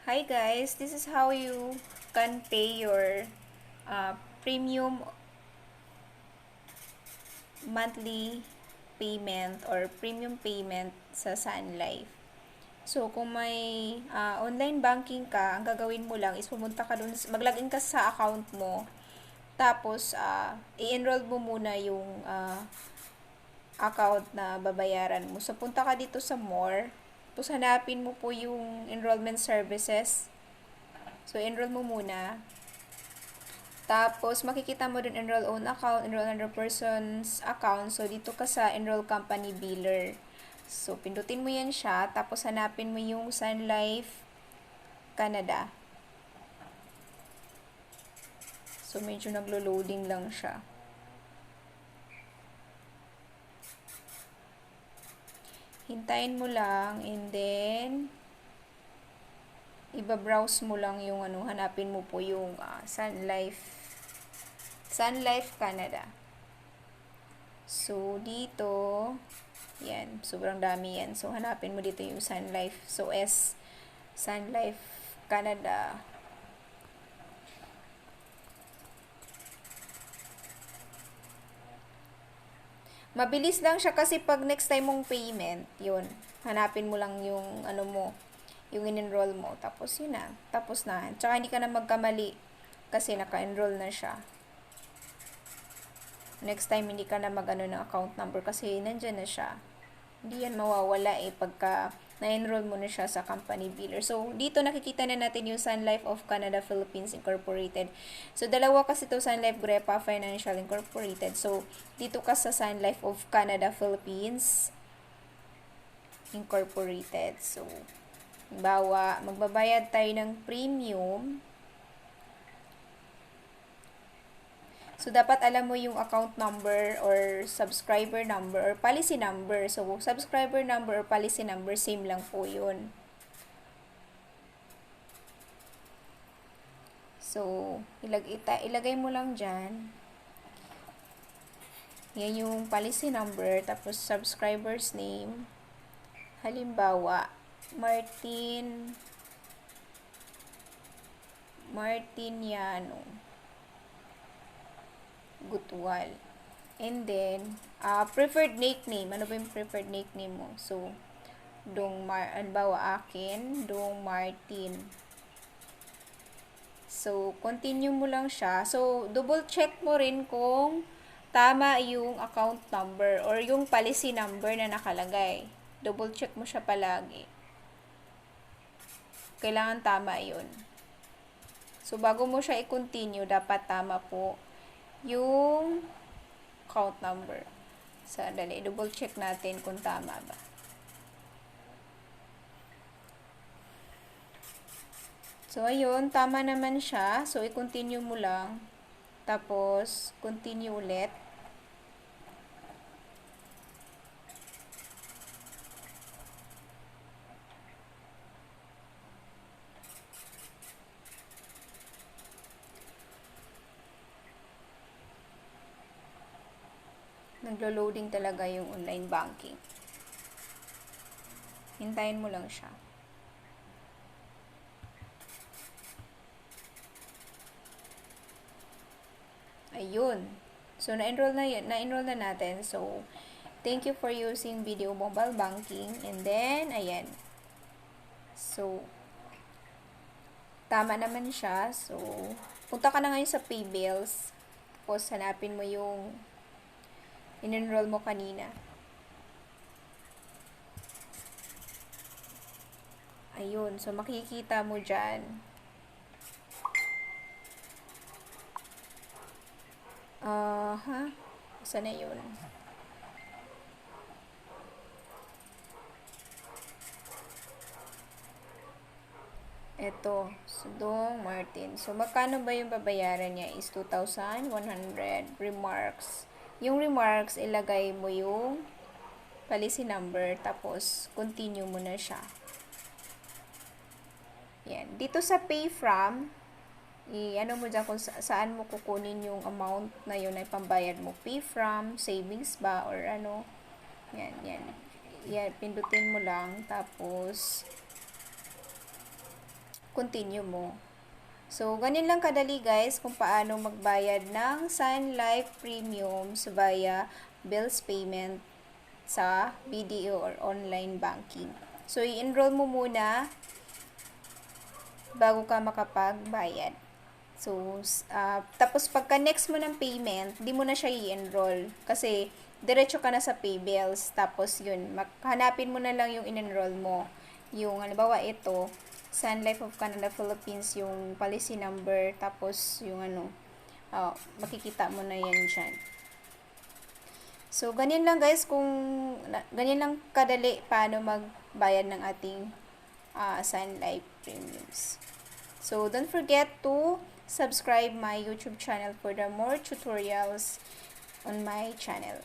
Hi guys, this is how you can pay your premium monthly payment or premium payment sa Sun Life. So, kung may online banking ka, ang gagawin mo lang is pumunta ka dun, mag-login ka sa account mo. Tapos, i-enroll mo muna yung account na babayaran mo. So, punta ka dito sa more. Tapos, hanapin mo po yung enrollment services. So, enroll mo muna. Tapos, makikita mo din enroll own account, enroll under person's account. So, dito ka sa enroll company biller. So, pindutin mo yan siya. Tapos, hanapin mo yung Sun Life Canada. So, medyo naglo-loading lang siya. Hintayin mo lang and then iba-browse mo lang yung hanapin mo po yung Sun Life Canada. So, dito, yan, sobrang dami yan. So, hanapin mo dito yung Sun Life. So, Sun Life Canada. Mabilis lang siya kasi pag next time mong payment, yun, hanapin mo lang yung yung in-enroll mo. Tapos yun na. Tapos na. Tsaka hindi ka na magkamali kasi naka-enroll na siya. Next time, hindi ka na ng account number kasi nandyan na siya. Hindi yan mawawala pagka na-enroll mo na siya sa company biller. So, dito nakikita na natin yung Sun Life of Canada Philippines Incorporated. So, dalawa kasi to Sun Life Grepa Financial Incorporated. So, dito ka sa Sun Life of Canada Philippines Incorporated. So, magbabayad tayo ng premium. So, dapat alam mo yung account number or subscriber number or policy number. So, subscriber number or policy number, same lang po yun. So, ilagay mo lang dyan. Yan yung policy number, tapos subscriber's name. Halimbawa, Martin Yano Gutwal. And then, preferred nickname. Ano ba yung preferred nickname mo? So, halimbawa akin, Dong Martin. So, continue mo lang siya. So, double check mo rin kung tama yung account number or yung policy number na nakalagay. Double check mo siya palagi. Kailangan tama yun. So, bago mo siya i-continue, dapat tama po yung account number. So, dali, double check natin kung tama ba. So, ayun, tama naman siya. So, i-continue mo lang. Tapos, continue ulit. Naglo-loading talaga yung online banking. Hintayin mo lang siya. Ayun. So, na-enroll na natin. So, thank you for using video mobile banking. And then, ayan. So, tama naman siya. So, punta ka na ngayon sa pay bills. Tapos, hanapin mo yung in-enroll mo kanina. Ayun. So, makikita mo dyan. Saan na yun? Ito, Dong Martin. So, magkano ba yung babayaran niya is 2,100 remarks. Yung remarks, ilagay mo yung policy number, tapos continue mo na siya. Yan. Dito sa pay from, ano mo dyan kung saan mo kukunin yung amount na yun ay pambayad mo. Pay from, savings ba, or ano. Yan, yan. Yan, pindutin mo lang. Tapos, continue mo. So, ganyan lang kadali guys kung paano magbayad ng Sun Life Premiums via bills payment sa BDO or online banking. So, i-enroll mo muna bago ka makapagbayad. So, tapos pagka next mo ng payment, di mo na siya i-enroll. Kasi, diretso ka na sa pay bills. Tapos, yun, hanapin mo na lang yung in-enroll mo. Yung, halimbawa, ito, Sun Life of Canada Philippines, yung policy number, tapos, yung makikita mo na yan dyan. So, ganyan lang guys, ganyan lang kadali paano magbayad ng ating Sun Life Premiums. So, don't forget to subscribe my YouTube channel for the more tutorials on my channel.